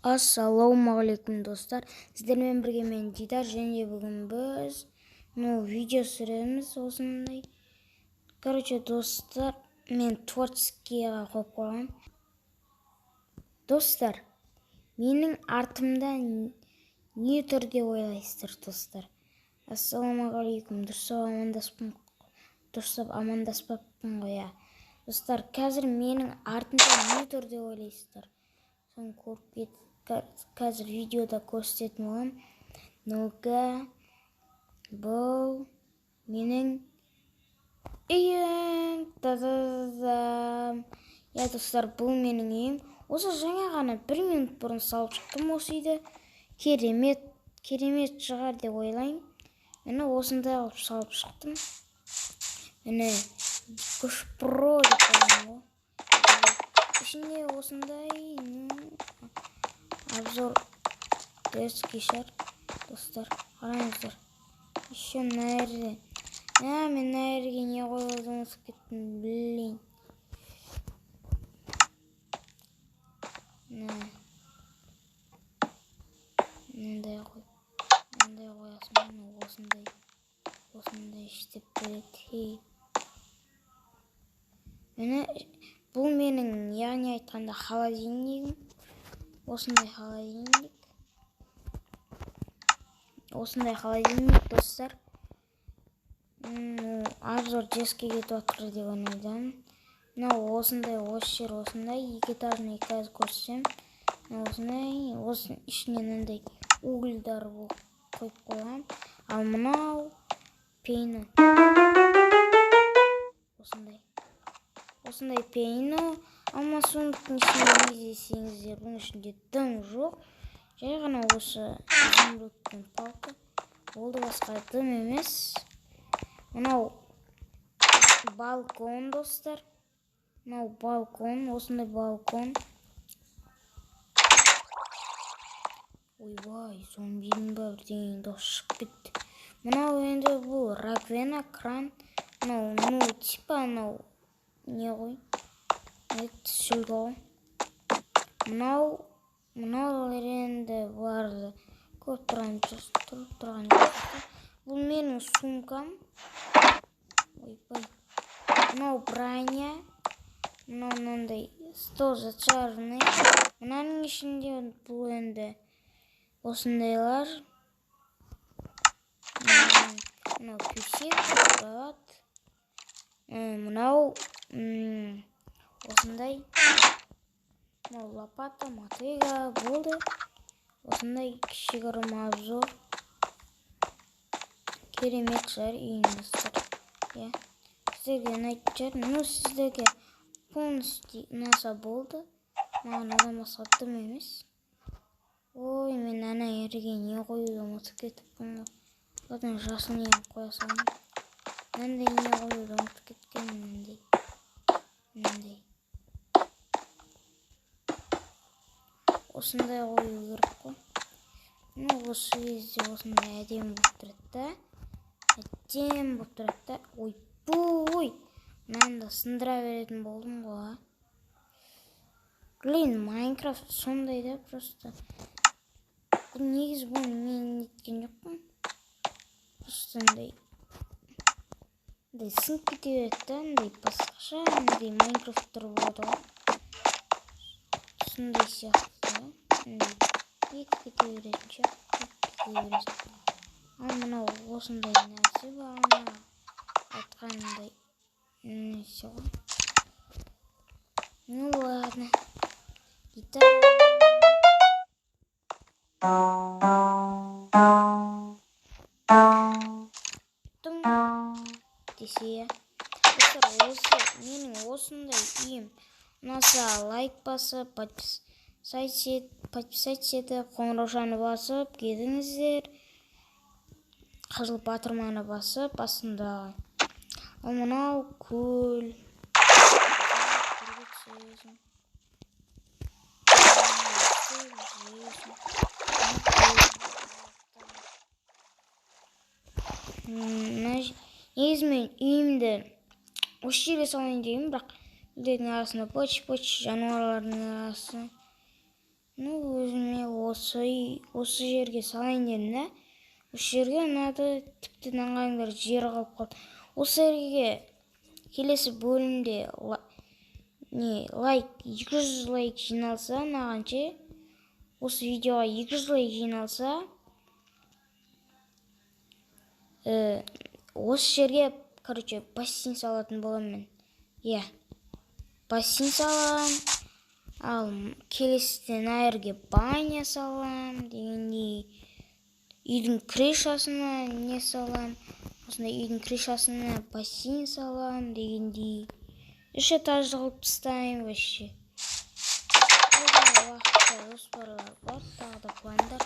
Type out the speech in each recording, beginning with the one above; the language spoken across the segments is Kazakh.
Ассалаумағалейкум достар, сіздермен бірге мен Дидар, және бүгін біз видео түсіреміз осындай. Достар, мен творческийға қойып қойғам. Достар, менің артымда не тұр деп ойлайсыздар достар? Ассалаумағалейкум, дұрыстап амандаспаппын ғой. Достар, қазір менің артымда не тұр деп ойлайсыздар? Соны көріп кетіп, қазір видеода көрсететін болам. Ну-ка, бұл менің үйім. Я, достар, бұл менің үйім. Осы жаңа ғана 1 минут бұрын салып шықтым осы үйді. Керемет шығар деп ойлаймын. Мені осындай алып салып шықтым. Мені күш про деп қойдым ғой. Ішінде осындай обзор детский шар, достар, қараңыздар. Еще нәрде. Мен нәрге не қойылды ұмытып кеттім, блин. Мындай қоясың, осындай іштеп береді. Бұл менің, яғни айтқанда, холодильнигім. Осындай холодильник, достар. Обзор жеске кетіп атыр деп ойладым. Осындай, осы жер осындай, 2 этажный қазір көрсем. Осындай, осының ішінен мындай угольдар қойып қойған. Ал мынау пейні. Осындай пейні. Ama сондықтың ішінде не десеңіздер, бұның ішінде дым жоқ. Жай ғана осы изумрудтың палка. Болды, басқа дым емес. Мынау балкон, достар. Мынау балкон, осындай балкон. Ойбай, зомбидің ба бірдеңе дос шығып кетті. Мынау енді бұл раковина, кран. Мынау типа не ғой? Сүлгі. Мынау енді барды көп тұрған жоқ. Бұл менің сумкам. Ойбай. Мынау броня. Мынау мынандай стол зачарный. Мынаның ішінде бұл енді осындайлар. Мынау пюсек, брат. Мынау осындай. Мынау лопата, мотыга болды. Осындай кішігірім обзор. Керемет шығар үйіңіздер. Сіздерге ұнайтын шығар. Сіздерге полностью ұнаса болды. Маған адам басқа дым емес. Ой, мен ана ерге не қоюды ұмытып кетіппін. Одан жасыл не қоя салдым. Мынандай не қоюды ұмытып кеткен. Мынандай. Осындай қою керек қой. Осы кезде осындай әдем болып тұрады. Ой. Мынаны да сындыра беретін болдым ғой. Блин, Майнкрафт сондай да просто. Бұл негіз бұны мен неткен жоқпын. Просто андай сынып кете береді, басқаша, Майнкрафттар болады ғой. Сондай сияқты. Кете беретін шығар. Ал мынау осындай нәрсе бар. Айтқанымдай нәрсе ғой. Ну ладно. Гитара. Десе. Менің осындай үйім. Ұнаса лайк басып, подписать етіп, қоңыраушаны басып кетіңіздер. Қызыл батырманы басып, астында. Ал мынау көл. Негізімен үйімді осы жерге салайын деймін, бірақ үйлердің арасында поч жануарлардың арасы. Ну өзіме осы жерге салайын дедім да. Осы жерге ұнады, тіпті ыңғайымдар жері қалып қалды. Осы жерге келесі бөлімде лайк 200 лайк жиналса, нағанче осы видеоға 200 лайк жиналса, осы жерге, бассейн салатын боламын мен. Бассейн салам, ал келесіден әрге баня салам, дегендей. Үйдің крышасына не салам, осындай үйдің крышасына бассейн салам, дегендей. 3 этажды қылып тастаймын вообще. Уақытта жоспарлар бар, тағы да пландар.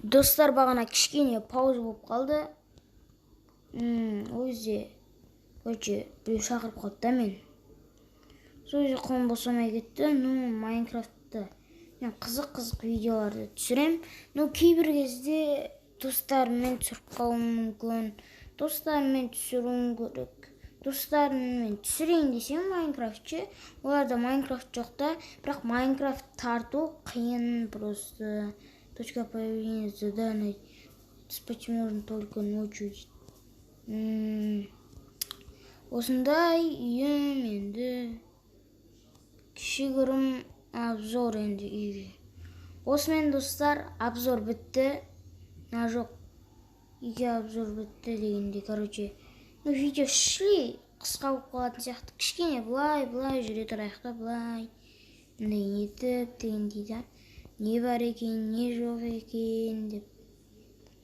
Достар, бағана кішкене пауза болып қалды. Өзі біреу шақырып қалды да мен. Сол жерде қолым босамай кетті. Майнкрафтта мен қызық видеоларды түсірем. Кейбір кезде достарыммен түсіріп қалуым мүмкін. Достарыммен түсіруім керек. Достарыммен түсірейін десем Майнкрафтше, оларда Майнкрафт жоқ та, бірақ Майнкрафт тарту қиын просто. Точка появления задания. Спать можно только ночью. Осындай үйім енді. Кішігірім обзор енді үйге. Осымен достар, обзор бітті. Жоқ, үйге обзор бітті дегенде, видео шли қысқа болып қалатын сияқты. Кішкене бұлай жүре тұрайық та, бұлай нетіп дегендей да. Не бар екен, не жоқ екен деп.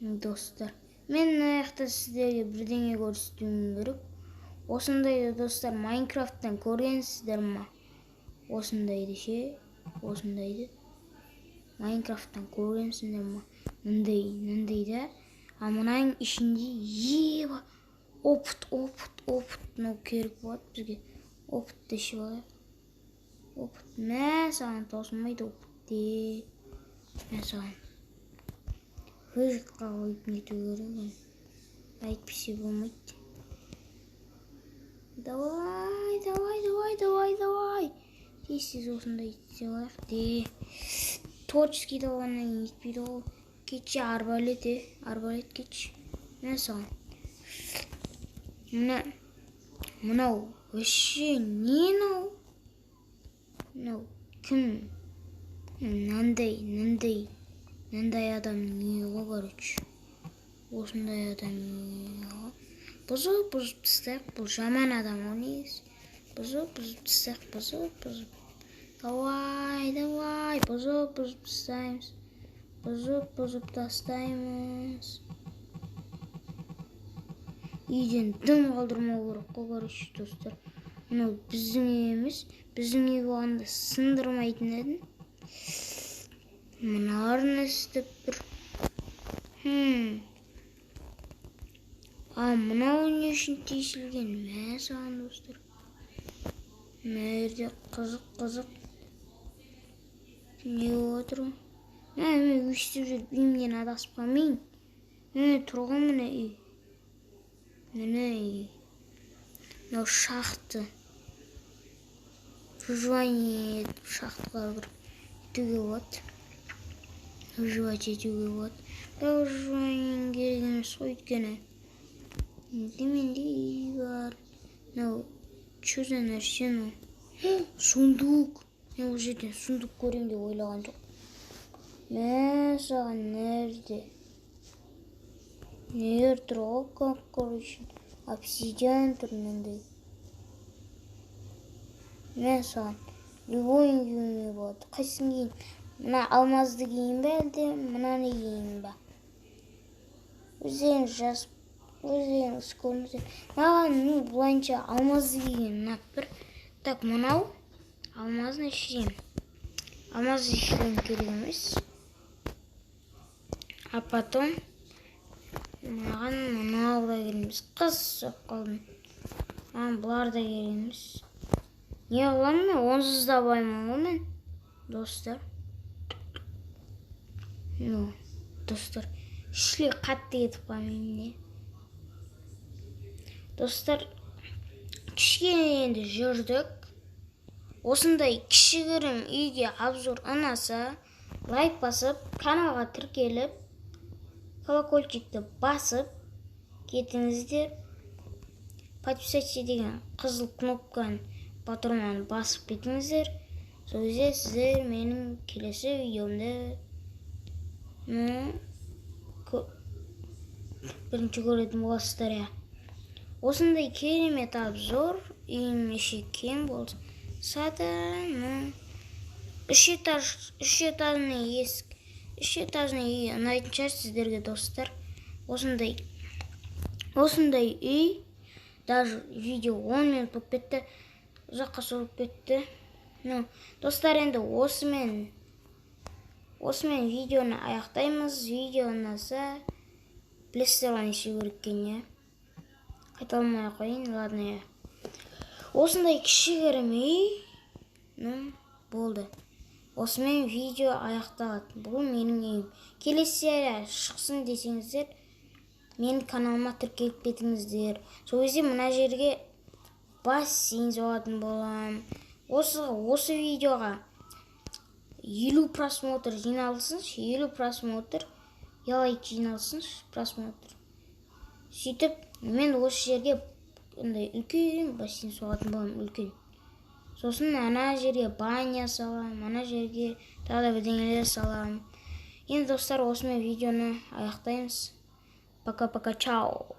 Достар, мен аяқта сіздерге бірдеңе көрсетуім керек. Осындайды достар, Майнкрафттан көргенсіздер ма? Осындайды ше, осындайды Майнкрафттан көргенсіздер ма? Мындай да. А мынаның ішінде опыт керек болады бізге. Опытты ішіп алайық. Опыт, мә саған таусылмайды опытте. Мә саған выжитқа қойып нету керек. Әйтпесе болмайды. Давай. Тез осындай ете алайық. Творческий даваннан етпейді ол. Кетші арбалет кетші. Мә саған. Мынау вообще не мынау? Мынау кім? Нандай адам не ғой, осындай адам не ғой? Бұзып тастайық, бұл жаман адам ғой негізі. Бұзып тастайық. Давай, бұзып тастаймыз. Бұзып тастаймыз. Үйден дым қалдырмау керек қой, достар. Мынау біздің емес, біздің үй болғанда сындырмайтын едім. Мыналарын істеп бір. Мынау не үшін тесілген? Мә саған, достар. Мәрде қызық. Не отыр? Мен өйстіп жүріп үйімден адасып қалмайын. Тұрған мына үй. Мынау шахты. Выживание шахтыға бір етуге болады. Выживать етуге болады. Выживание керек емес қой өйткені. Менде үй бар. Мынау что за нәрсе мынау? Сундук. Мен ол жерден сундук көрем деп ойлаған жоқ. Мә саған нәрде? Нелер тұр ғой, обсидиан тұр мынандай. Мә саған любойын киюіне болады. Қайсын кейін? Мына алмазды кейін бе әлде мынаны кейін ба? Өздеріңіз жазып, өздеріңіз көріңіздер. Маған бұлайынша алмазды кейін ұнап бір. Так, мынау алмазный шлем. Алмазный шлем керек емес. А потом маған мынау да керек емес. Қызып қалдым. Маған бұлар да керек емес. Не қыламын мен? Онсыз да баймын ғой мен, достар. достар. Шүле қатты кетіп қалмаймын. Достар, кішкене енді жүрдік. Осындай кішігірім үйге обзор ұнаса, лайк басып, каналға тіркеліп, колокольчикті басып кетіңіздер. Подписаться деген қызыл кнопканы патронаны басып кетіңіздер. Сол кезде сіздер менің келесі видеомды бірінші көретін боласыздар. Осындай керемет обзор, үйім іші кең болса да, үш этажный үй ұнайтын шығар сіздерге, достар. Осындай үй, даже видео 10 минут болып кетті, ұзаққа созылып кетті. Достар, енді осымен видеоны аяқтаймыз. Видео ұнаса, білесіздер ғой неше керек екенін. Қайталамай қойын, ладно. Осындай кішігірім үй болды. Осымен видео аяқталады. Бұл менің үйім. Келесі серия шықсын десеңіздер, менің каналыма тіркеліп кетіңіздер. Сол кезде мына жерге бассейн соғатын болам. Осы видеоға 50 просмотр жиналсыншы, 50 просмотр, лайк жиналсыншы, просмотр. Сөйтіп, мен осы жерге үлкен бассейн соғатын болам, үлкен. Сосын ана жерге баня салам, ана жерге тағы да бірдеңелер салам. Енді достар, осымен видеоны аяқтаймыз. Пока-пока, чао.